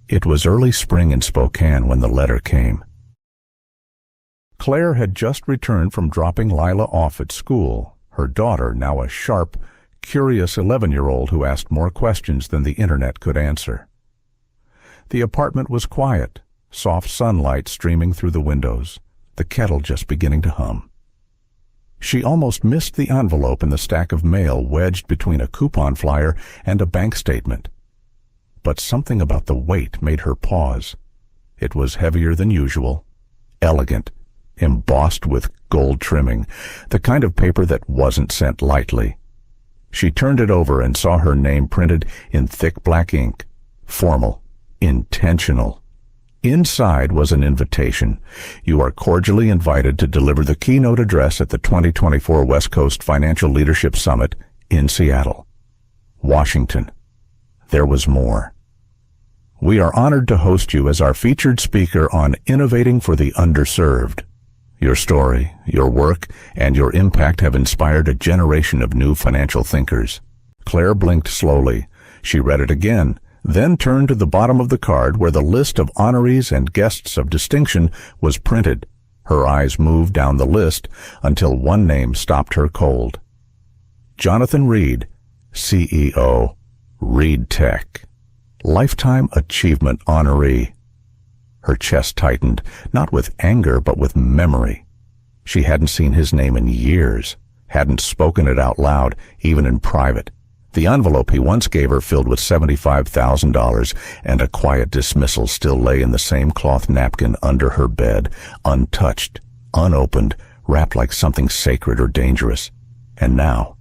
It was early spring in Spokane when the letter came. Claire had just returned from dropping Lila off at school, her daughter now a sharp, curious 11-year-old who asked more questions than the internet could answer. The apartment was quiet, soft sunlight streaming through the windows, the kettle just beginning to hum. She almost missed the envelope in the stack of mail wedged between a coupon flyer and a bank statement. But something about the weight made her pause. It was heavier than usual, elegant, embossed with gold trimming, the kind of paper that wasn't sent lightly. She turned it over and saw her name printed in thick black ink, formal, intentional. Inside was an invitation. You are cordially invited to deliver the keynote address at the 2024 West Coast Financial Leadership Summit in Seattle, Washington. There was more. We are honored to host you as our featured speaker on Innovating for the Underserved. Your story, your work, and your impact have inspired a generation of new financial thinkers. Claire blinked slowly. She read it again, then turned to the bottom of the card where the list of honorees and guests of distinction was printed. Her eyes moved down the list until one name stopped her cold. Jonathan Reed, CEO, Reed Tech, Lifetime Achievement Honoree. Her chest tightened, not with anger but with memory. She hadn't seen his name in years, hadn't spoken it out loud, even in private. The envelope he once gave her filled with $75,000 and a quiet dismissal still lay in the same cloth napkin under her bed, untouched, unopened, wrapped like something sacred or dangerous. And now,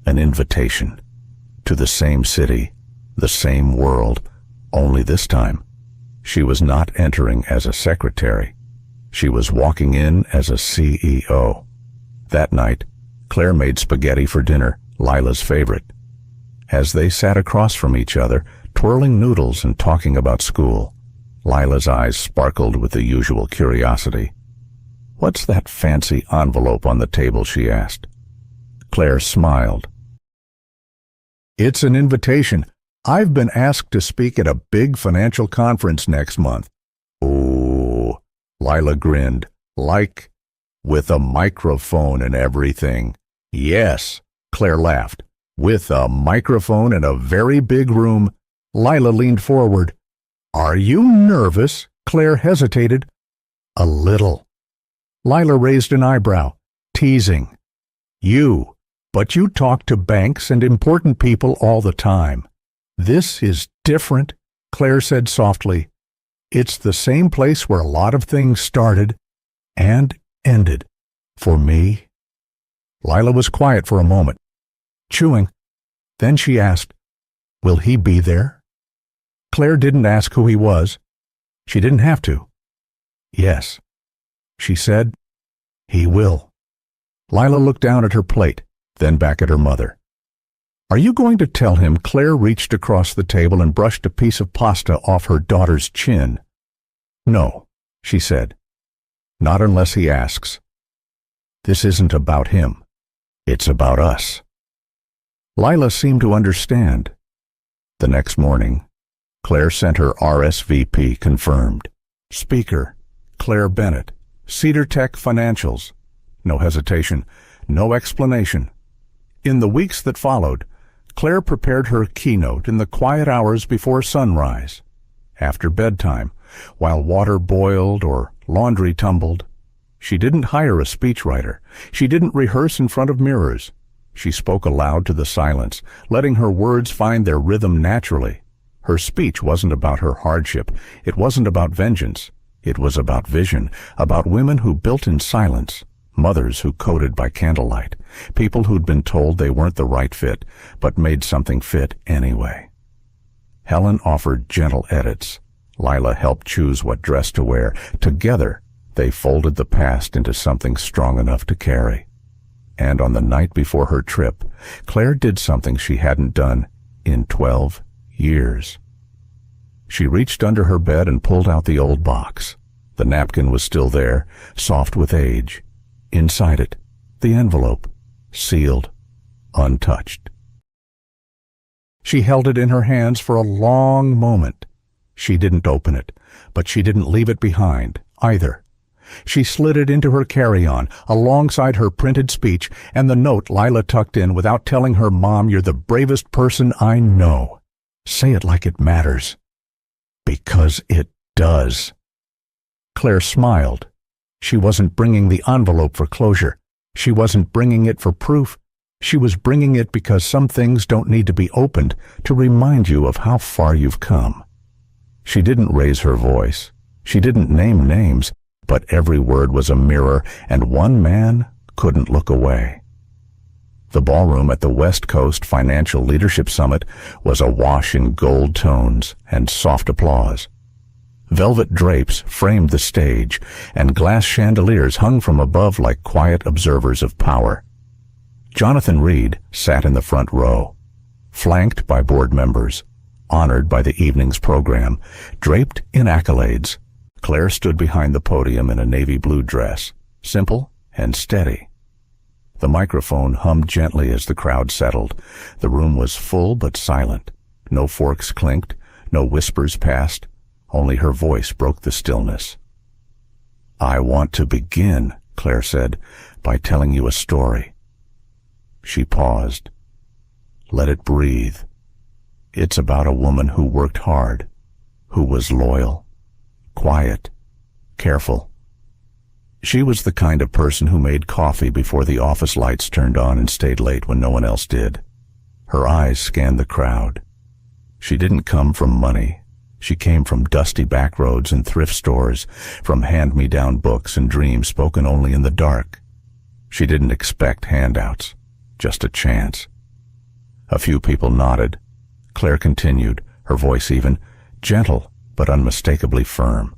an invitation. To the same city, the same world, only this time, she was not entering as a secretary. She was walking in as a CEO. That night, Claire made spaghetti for dinner, Lila's favorite. As they sat across from each other, twirling noodles and talking about school, Lila's eyes sparkled with the usual curiosity. "What's that fancy envelope on the table?" she asked. Claire smiled. "It's an invitation. I've been asked to speak at a big financial conference next month." "Oh," Lila grinned, "like with a microphone and everything." "Yes," Claire laughed. "With a microphone and a very big room." Lila leaned forward. Are you nervous? Claire hesitated. A little. Lila raised an eyebrow, teasing. You. But you talk to banks and important people all the time. This is different, Claire said softly. It's the same place where a lot of things started and ended. For me. Lila was quiet for a moment, chewing. Then she asked, Will he be there? Claire didn't ask who he was. She didn't have to. Yes. She said, He will. Lila looked down at her plate, then back at her mother. Are you going to tell him? Claire reached across the table and brushed a piece of pasta off her daughter's chin. No, she said. Not unless he asks. This isn't about him. It's about us. Lila seemed to understand. The next morning, Claire sent her RSVP confirmed. Speaker, Claire Bennett, Cedar Tech Financials. No hesitation, no explanation. In the weeks that followed, Claire prepared her keynote in the quiet hours before sunrise, after bedtime, while water boiled or laundry tumbled. She didn't hire a speechwriter. She didn't rehearse in front of mirrors. She spoke aloud to the silence, letting her words find their rhythm naturally. Her speech wasn't about her hardship. It wasn't about vengeance. It was about vision, about women who built in silence, mothers who coded by candlelight, people who'd been told they weren't the right fit, but made something fit anyway. Helen offered gentle edits. Lila helped choose what dress to wear. Together, they folded the past into something strong enough to carry. And on the night before her trip, Claire did something she hadn't done in 12 years. She reached under her bed and pulled out the old box. The napkin was still there, soft with age. Inside it, the envelope, sealed, untouched. She held it in her hands for a long moment. She didn't open it, but she didn't leave it behind, either. She slid it into her carry-on, alongside her printed speech, and the note Lila tucked in without telling her mom, "You're the bravest person I know." Say it like it matters. Because it does. Claire smiled. She wasn't bringing the envelope for closure. She wasn't bringing it for proof. She was bringing it because some things don't need to be opened to remind you of how far you've come. She didn't raise her voice. She didn't name names, but every word was a mirror, and one man couldn't look away. The ballroom at the West Coast Financial Leadership Summit was awash in gold tones and soft applause. Velvet drapes framed the stage, and glass chandeliers hung from above like quiet observers of power. Jonathan Reed sat in the front row, flanked by board members, honored by the evening's program, draped in accolades. Claire stood behind the podium in a navy blue dress, simple and steady. The microphone hummed gently as the crowd settled. The room was full but silent. No forks clinked, no whispers passed. Only her voice broke the stillness. "I want to begin," Claire said, "by telling you a story." She paused. Let it breathe. It's about a woman who worked hard, who was loyal, quiet, careful. She was the kind of person who made coffee before the office lights turned on and stayed late when no one else did. Her eyes scanned the crowd. She didn't come from money. She came from dusty back roads and thrift stores, from hand-me-down books and dreams spoken only in the dark. She didn't expect handouts, just a chance. A few people nodded. Claire continued, her voice even, gentle but unmistakably firm.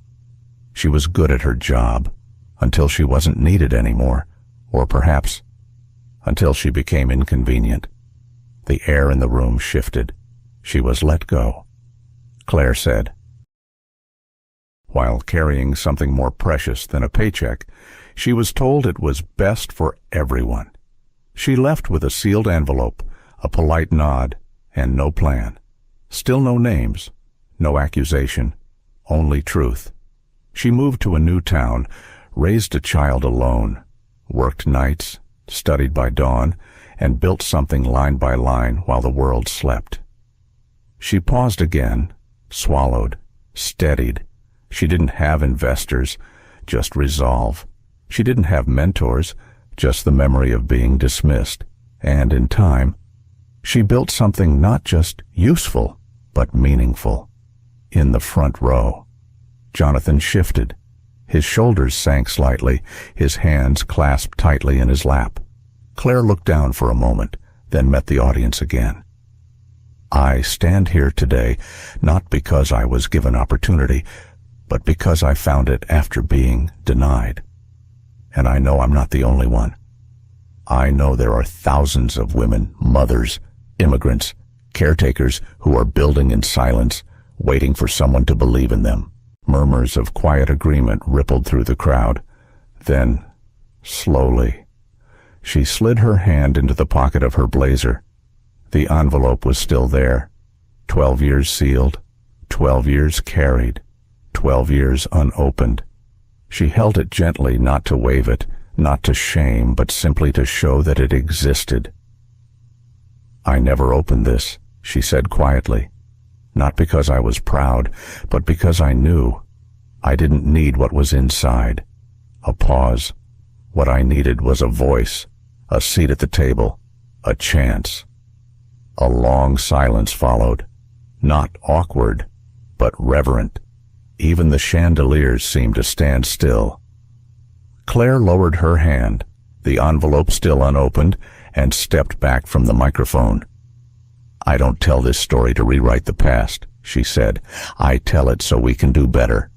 She was good at her job, until she wasn't needed anymore, or perhaps until she became inconvenient. The air in the room shifted. She was let go. Claire said, while carrying something more precious than a paycheck, she was told it was best for everyone. She left with a sealed envelope, a polite nod, and no plan. Still no names, no accusation, only truth. She moved to a new town, raised a child alone, worked nights, studied by dawn, and built something line by line while the world slept. She paused again, swallowed, steadied. She didn't have investors, just resolve. She didn't have mentors, just the memory of being dismissed. And in time, she built something not just useful, but meaningful. In the front row, Jonathan shifted. His shoulders sank slightly, his hands clasped tightly in his lap. Claire looked down for a moment, then met the audience again. I stand here today not because I was given opportunity, but because I found it after being denied. And I know I'm not the only one. I know there are thousands of women, mothers, immigrants, caretakers who are building in silence, waiting for someone to believe in them. Murmurs of quiet agreement rippled through the crowd. Then, slowly, she slid her hand into the pocket of her blazer. The envelope was still there. 12 years sealed, 12 years carried, 12 years unopened. She held it gently, not to wave it, not to shame, but simply to show that it existed. I never opened this, she said quietly. Not because I was proud, but because I knew I didn't need what was inside. A pause. What I needed was a voice, a seat at the table, a chance. A long silence followed. Not awkward, but reverent. Even the chandeliers seemed to stand still. Claire lowered her hand, the envelope still unopened, and stepped back from the microphone. I don't tell this story to rewrite the past, she said. I tell it so we can do better.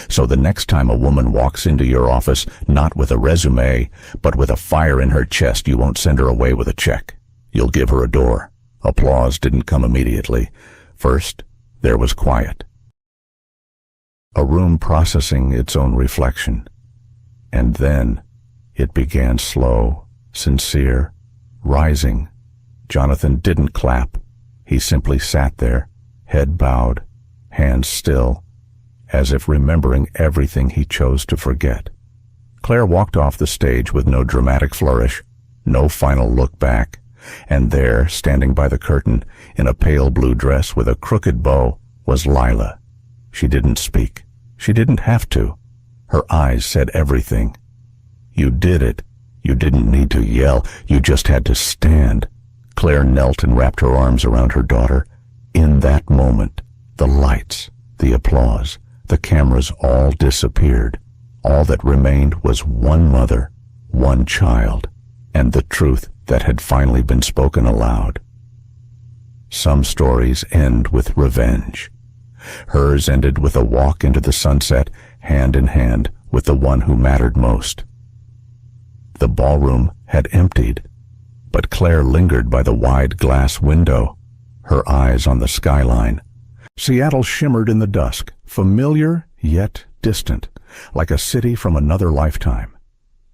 So the next time a woman walks into your office, not with a resume, but with a fire in her chest, you won't send her away with a check. You'll give her a door. Applause didn't come immediately. First, there was quiet. A room processing its own reflection. And then it began slow, sincere, rising. Jonathan didn't clap. He simply sat there, head bowed, hands still, as if remembering everything he chose to forget. Claire walked off the stage with no dramatic flourish, no final look back, and there, standing by the curtain, in a pale blue dress with a crooked bow, was Lila. She didn't speak. She didn't have to. Her eyes said everything. You did it. You didn't need to yell. You just had to stand. Claire knelt and wrapped her arms around her daughter. In that moment, the lights, the applause, the cameras all disappeared. All that remained was one mother, one child, and the truth that had finally been spoken aloud. Some stories end with revenge. Hers ended with a walk into the sunset, hand in hand with the one who mattered most. The ballroom had emptied, but Claire lingered by the wide glass window, her eyes on the skyline. Seattle shimmered in the dusk, familiar yet distant, like a city from another lifetime.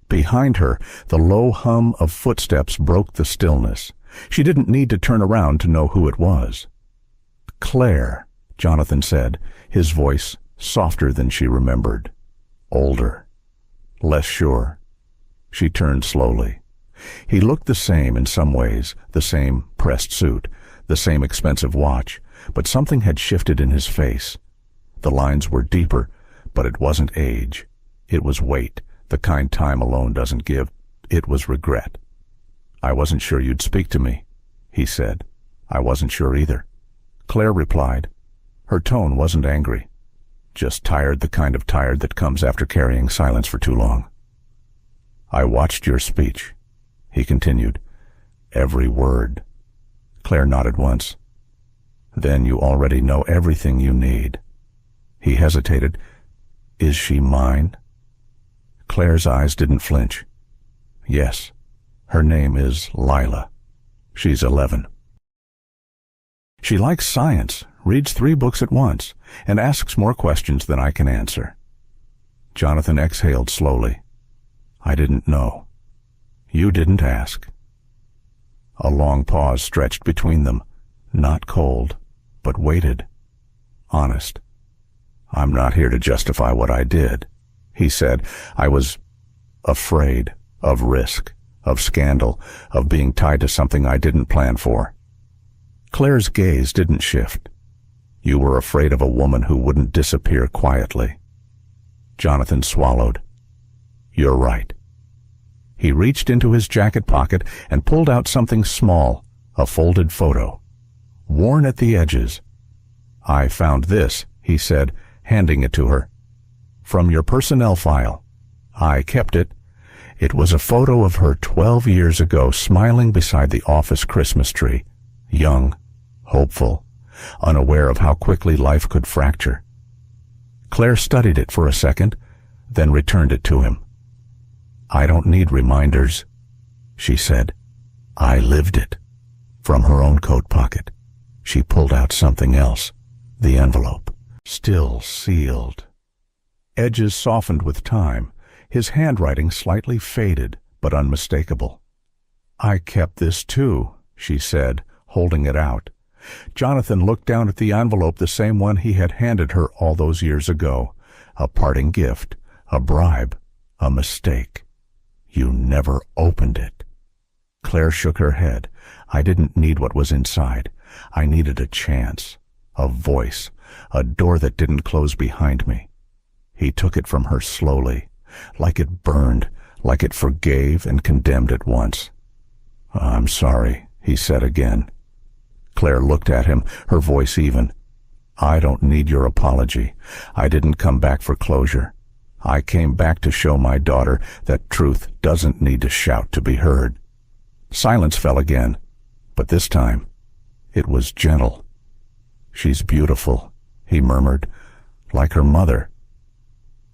Behind her, the low hum of footsteps broke the stillness. She didn't need to turn around to know who it was. Claire, Jonathan said, his voice softer than she remembered. Older, less sure. She turned slowly. He looked the same in some ways, the same pressed suit, the same expensive watch, but something had shifted in his face. The lines were deeper, but it wasn't age. It was weight, the kind time alone doesn't give. It was regret. I wasn't sure you'd speak to me, he said. I wasn't sure either. Claire replied. Her tone wasn't angry, just tired, the kind of tired that comes after carrying silence for too long. I watched your speech, he continued. Every word. Claire nodded once. Then you already know everything you need. He hesitated. Is she mine? Claire's eyes didn't flinch. Yes, her name is Lila. She's 11. She likes science, reads 3 books at once, and asks more questions than I can answer. Jonathan exhaled slowly. I didn't know. You didn't ask. A long pause stretched between them, not cold, but weighted, honest. I'm not here to justify what I did, he said. I was afraid of risk, of scandal, of being tied to something I didn't plan for. Claire's gaze didn't shift. You were afraid of a woman who wouldn't disappear quietly. Jonathan swallowed. You're right. He reached into his jacket pocket and pulled out something small, a folded photo, worn at the edges. I found this, he said, handing it to her. From your personnel file. I kept it. It was a photo of her 12 years ago, smiling beside the office Christmas tree, young, hopeful, unaware of how quickly life could fracture. Claire studied it for a second, then returned it to him. I don't need reminders, she said. I lived it. From her own coat pocket, she pulled out something else, the envelope, still sealed. Edges softened with time, his handwriting slightly faded but unmistakable. I kept this too, she said, holding it out. Jonathan looked down at the envelope, the same one he had handed her all those years ago. A parting gift, a bribe, a mistake. You never opened it. Claire shook her head. I didn't need what was inside. I needed a chance, a voice, a door that didn't close behind me. He took it from her slowly, like it burned, like it forgave and condemned at once. I'm sorry, he said again. Claire looked at him, her voice even. I don't need your apology. I didn't come back for closure. I came back to show my daughter that truth doesn't need to shout to be heard. Silence fell again, but this time it was gentle. She's beautiful, he murmured, like her mother.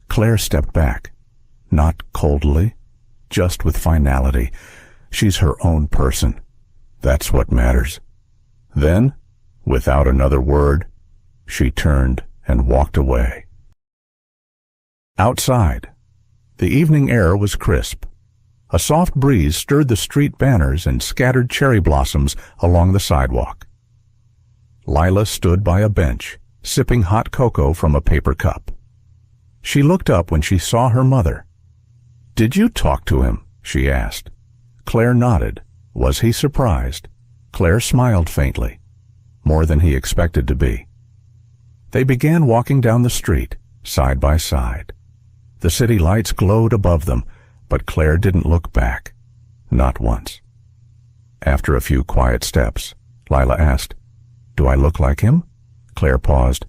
Claire stepped back, not coldly, just with finality. She's her own person. That's what matters. Then, without another word, she turned and walked away. Outside, the evening air was crisp. A soft breeze stirred the street banners and scattered cherry blossoms along the sidewalk. Lila stood by a bench, sipping hot cocoa from a paper cup. She looked up when she saw her mother. Did you talk to him? She asked. Claire nodded. Was he surprised? Claire smiled faintly, more than he expected to be. They began walking down the street, side by side. The city lights glowed above them, but Claire didn't look back, not once. After a few quiet steps, Lila asked, Do I look like him? Claire paused.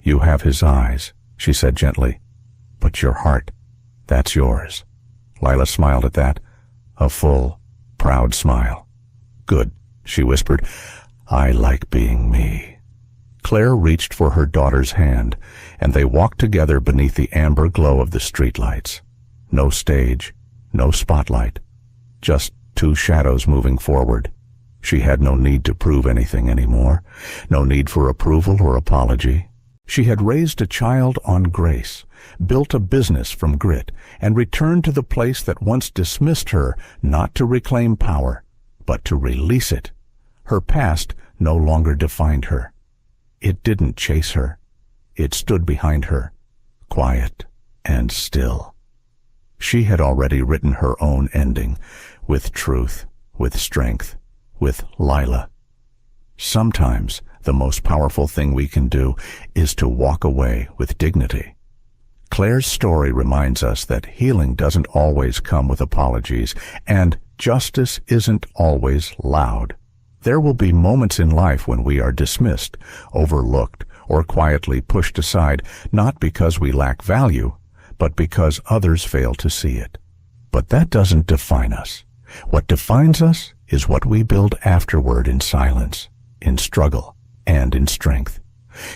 You have his eyes, she said gently. But your heart, that's yours. Lila smiled at that, a full, proud smile. Good, she whispered. I like being me. Claire reached for her daughter's hand, and they walked together beneath the amber glow of the streetlights. No stage, no spotlight, just two shadows moving forward. She had no need to prove anything anymore, no need for approval or apology. She had raised a child on grace, built a business from grit, and returned to the place that once dismissed her, not to reclaim power, but to release it. Her past no longer defined her. It didn't chase her. It stood behind her, quiet and still. She had already written her own ending, with truth, with strength, with Lila. Sometimes the most powerful thing we can do is to walk away with dignity. Claire's story reminds us that healing doesn't always come with apologies, and justice isn't always loud. There will be moments in life when we are dismissed, overlooked, or quietly pushed aside, not because we lack value, but because others fail to see it. But that doesn't define us. What defines us is what we build afterward in silence, in struggle, and in strength.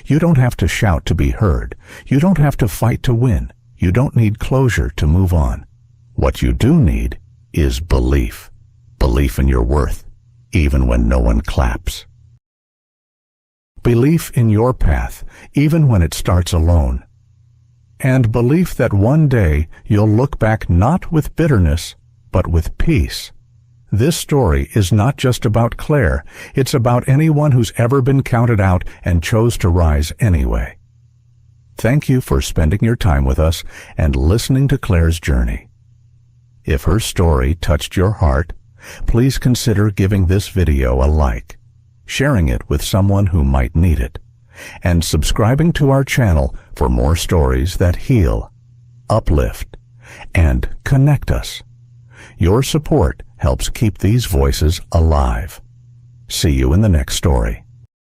You don't have to shout to be heard. You don't have to fight to win. You don't need closure to move on. What you do need is belief. Belief in your worth, even when no one claps. Belief in your path, even when it starts alone. And belief that one day you'll look back not with bitterness, but with peace. This story is not just about Claire. It's about anyone who's ever been counted out and chose to rise anyway. Thank you for spending your time with us and listening to Claire's journey. If her story touched your heart, please consider giving this video a like, sharing it with someone who might need it, and subscribing to our channel for more stories that heal, uplift, and connect us. Your support helps keep these voices alive. See you in the next story.